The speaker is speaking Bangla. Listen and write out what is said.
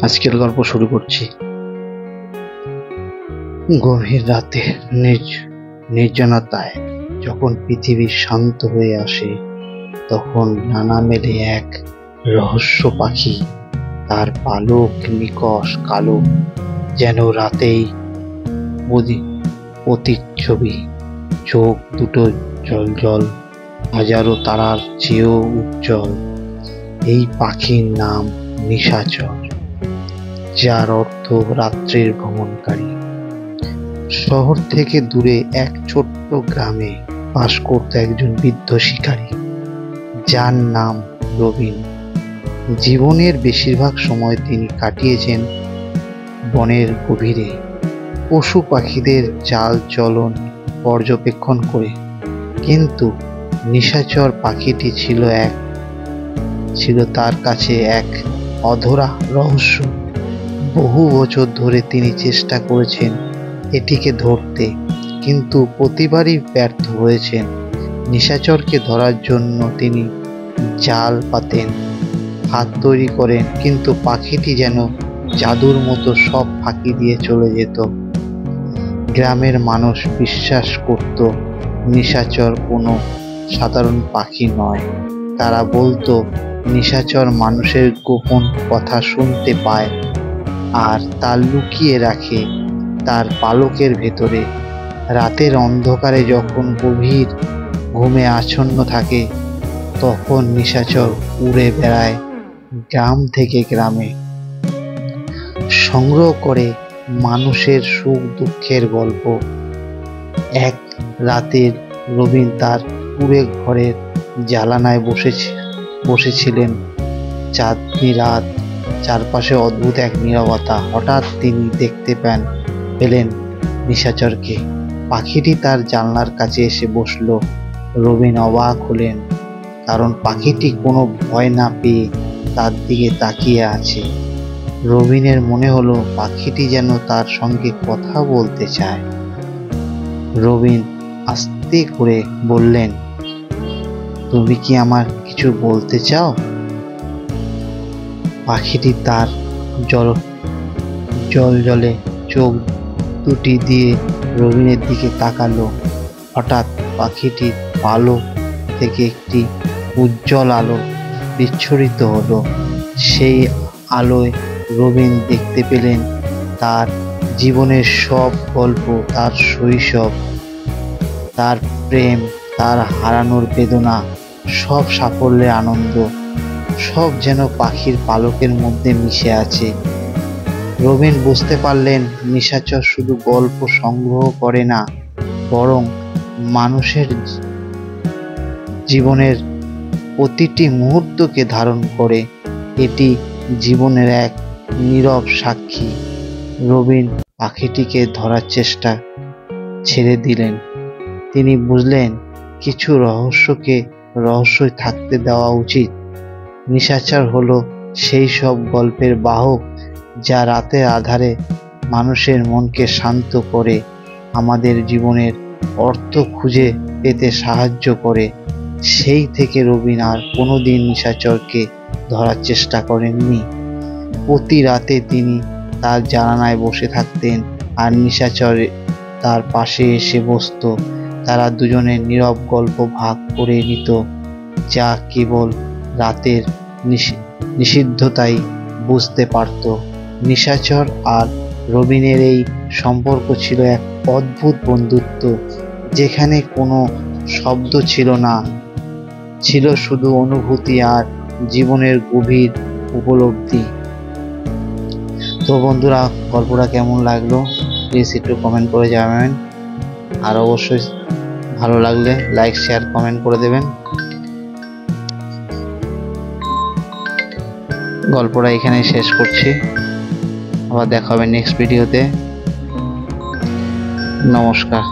আজকের গল্প শুরু করছি। গভীর রাতে নির্জনতায় যখন পৃথিবী শান্ত হয়ে আসে, তখন ডানা মেলে এক রহস্য পাখি। তার পালক নিকষ কালো, যেন রাতেই প্রতিচ্ছবি। চোখ দুটো জল হাজারো তারার চেয়েও উজ্জ্বল। এই পাখির নাম নিশাচর, যার অর্থ রাত্রির ভ্রমণকারী। শহর থেকে দূরে এক ছোট্ট গ্রামে বাস করত একজন বৃদ্ধ শিকারী, যার নাম রবিন। জীবনের বেশিরভাগ সময় তিনি কাটিয়েছেন বনের গভীরে, পশু পাখিদের চাল চলন পর্যবেক্ষণ করে। কিন্তু নিশাচর পাখিটি ছিল তার কাছে এক অধরা রহস্য। বহু বছর ধরে তিনি চেষ্টা করেছেন এটিকে ধরতে, কিন্তু প্রতিবারই ব্যর্থ হয়েছেন। নিশাচরকে ধরার জন্য তিনি জাল পাতেন, ফাঁদ তৈরি করেন, কিন্তু পাখিটি যেন জাদুর মতো সব ফাঁকি দিয়ে চলে যেত। গ্রামের মানুষ বিশ্বাস করত নিশাচর কোনো সাধারণ পাখি নয়। তারা বলতো নিশাচর মানুষের গোপন কথা শুনতে পায় আর তা লুকিয়ে রাখে তার পালকের ভেতরে। রাতের অন্ধকারে যখন গভীর ঘুমে আচ্ছন্ন থাকে, তখন নিশাচর উড়ে বেড়ায় গ্রাম থেকে গ্রামে, সংগ্রহ করে মানুষের সুখ দুঃখের গল্প। এক রাতের রবিন তার কুঁড়ে ঘরের জানালায় বসেছিলেন। চাঁদনি রাত, চারপাশে অদ্ভুত এক নীরবতা। হঠাৎ তিনি দেখতে পেলেন নিশাচরকে। পাখিটি তার জানলার কাছে এসে বসল। রবিন অবাক হলেন, কারণ পাখিটি কোনো ভয় না পেয়ে তার দিকে তাকিয়ে আছে। রবিনের মনে হলো পাখিটি যেন তার সঙ্গে কথা বলতে চায়। রবিন আস্তে করে বললেন, তুমি কি আমার কিছু বলতে চাও? পাখিটি তার জলে চোখ দুটি দিয়ে রবিনের দিকে তাকালো। হঠাৎ পাখিটির পালক থেকে একটি উজ্জ্বল আলো বিচ্ছুরিত হলো। সেই আলোয় রবিন দেখতে পেলেন তার জীবনের সব গল্প, তার শৈশব, তার প্রেম, তার হারানোর বেদনা, সব সাফল্যের আনন্দ, সব যেন পাখির পালকের মধ্যে মিশে আছে। রবিন বুঝতে পারলেন নিশাচর শুধু গল্প সংগ্রহ করে না, বরং মানুষের জীবনের প্রতিটি মুহূর্তকে ধারণ করে। এটি জীবনের এক নীরব সাক্ষী। রবিন পাখিটিকে ধরার চেষ্টা ছেড়ে দিলেন। তিনি বুঝলেন কিছু রহস্যই থাকতে দেওয়া উচিত। নিশাচর হলো সেই সব গল্পের বাহক, যা রাতের আধারে মানুষের মনকে শান্ত করে, আমাদের জীবনের অর্থ খুঁজে পেতে সাহায্য করে। সেই থেকে রবিন আর কোনোদিন নিশাচরকে ধরার চেষ্টা করেননি। প্রতি রাতে তিনি তার জানালায় বসে থাকতেন আর নিশাচর তার পাশে এসে বসত। তারা দুজনের নীরব গল্প ভাগ করে নিত, যা কেবল রাতের নিষিদ্ধতাই বুঝতে পারত। নিশাচর আর রবিনের এই সম্পর্ক ছিল এক অদ্ভুত বন্ধুত্ব, যেখানে কোনো শব্দ ছিল না, ছিল শুধু অনুভূতি আর জীবনের গভীর উপলব্ধি। তো বন্ধুরা, গল্পটা কেমন লাগলো প্লিজ একটু কমেন্ট করে জানাবেন, আর অবশ্যই ভালো লাগলে লাইক শেয়ার কমেন্ট করে দেবেন। গল্পটা এখানেই শেষ করছি, আবার দেখা হবে নেক্সট ভিডিওতে। নমস্কার।